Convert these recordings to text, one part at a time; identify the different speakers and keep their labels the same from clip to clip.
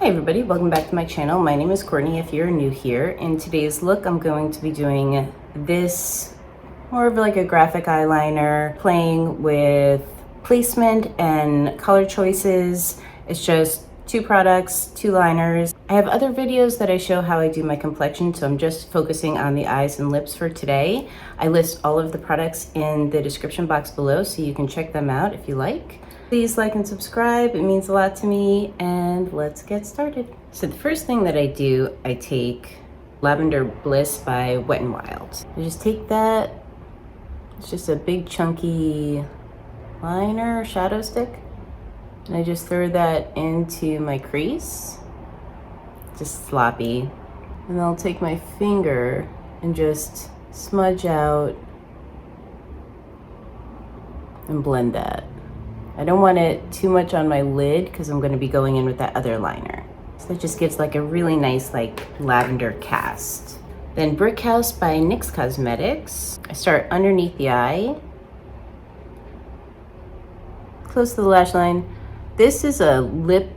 Speaker 1: Hi everybody, welcome back to my channel. My name is Courtney if you're new here. In today's look, I'm going to be doing this more of like a graphic eyeliner, playing with placement and color choices. It's just two products, two liners. I have other videos that I show how I do my complexion, so I'm just focusing on the eyes and lips for today. I list all of the products in the description box below, so you can check them out if you like. Please like and subscribe, it means a lot to me, and let's get started. So the first thing that I do, I take Lavender Bliss by Wet n Wild. I just take that, it's just a big chunky liner, shadow stick, and I just throw that into my crease, just sloppy. And then I'll take my finger and just smudge out and blend that. I don't want it too much on my lid because I'm going to be going in with that other liner. So it just gives like a really nice like lavender cast. Then Brick House by NYX Cosmetics. I start underneath the eye, close to the lash line. This is a lip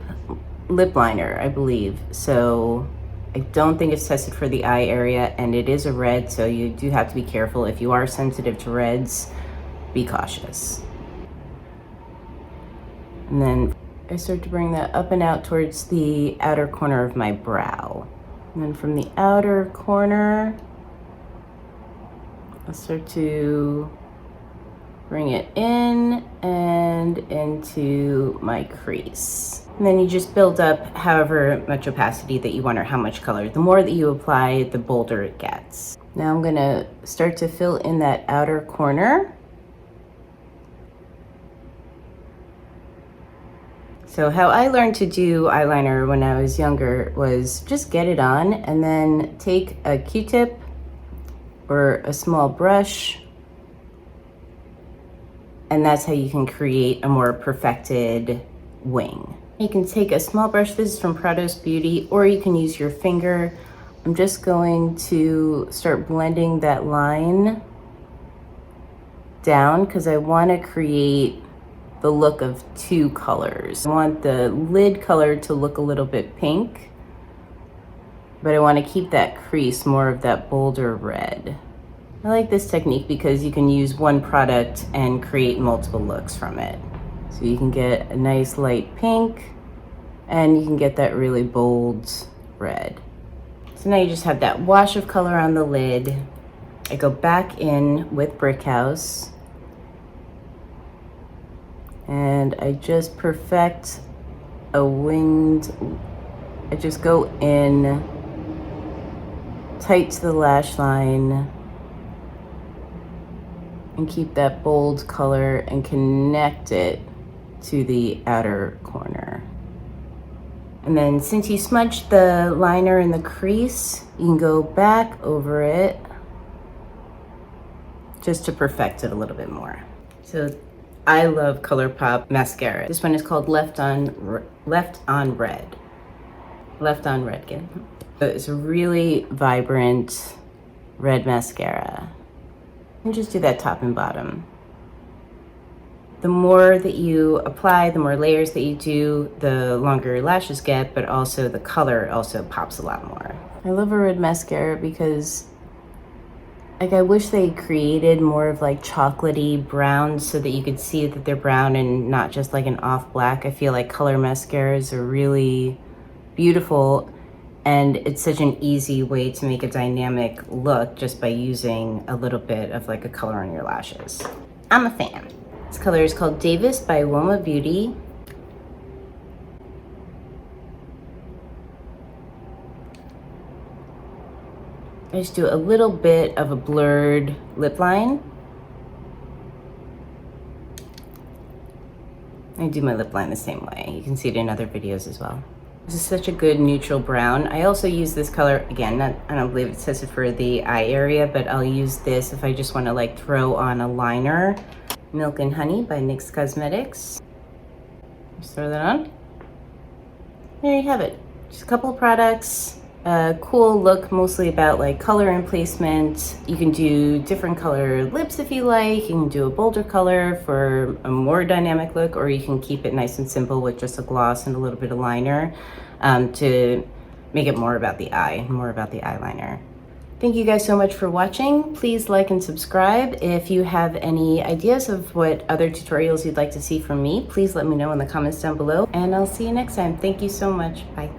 Speaker 1: liner, I believe. So I don't think it's tested for the eye area, and it is a red, so you do have to be careful. If you are sensitive to reds, be cautious. And then I start to bring that up and out towards the outer corner of my brow. And then from the outer corner, I'll start to bring it in and into my crease. And then you just build up however much opacity that you want or how much color. The more that you apply, the bolder it gets. Now I'm gonna start to fill in that outer corner. So how I learned to do eyeliner when I was younger was just get it on and then take a Q-tip or a small brush, and that's how you can create a more perfected wing. You can take a small brush, this is from Prados Beauty, or you can use your finger. I'm just going to start blending that line down because I want to create the look of two colors. I want the lid color to look a little bit pink, but I want to keep that crease more of that bolder red. I like this technique because you can use one product and create multiple looks from it. So you can get a nice light pink and you can get that really bold red. So now you just have that wash of color on the lid. I go back in with Brick House, and I just perfect a winged, I just go in tight to the lash line and keep that bold color and connect it to the outer corner. And then since you smudged the liner in the crease, you can go back over it just to perfect it a little bit more. So I love ColourPop mascara. This one is called Left on Red. Left on Red again. It's a really vibrant red mascara. And just do that top and bottom. The more that you apply, the more layers that you do, the longer your lashes get, but also the color also pops a lot more. I love a red mascara because like I wish they created more of like chocolatey browns so that you could see that they're brown and not just like an off black. I feel like color mascaras are really beautiful, and it's such an easy way to make a dynamic look just by using a little bit of like a color on your lashes. I'm a fan. This color is called Davis by Woma Beauty. I just do a little bit of a blurred lip line. I do my lip line the same way. You can see it in other videos as well. This is such a good neutral brown. I also use this color, again, I don't believe it says it for the eye area, but I'll use this if I just want to like throw on a liner. Milk and Honey by NYX Cosmetics. Just throw that on. There you have it. Just a couple of products. a cool look, mostly about like color and placement. You can do different color lips if you like. You can do a bolder color for a more dynamic look, or you can keep it nice and simple with just a gloss and a little bit of liner to make it more about the eye, more about the eyeliner. Thank you guys so much for watching. Please like and subscribe. If you have any ideas of what other tutorials you'd like to see from me, please let me know in the comments down below, and I'll see you next time. Thank you so much. Bye.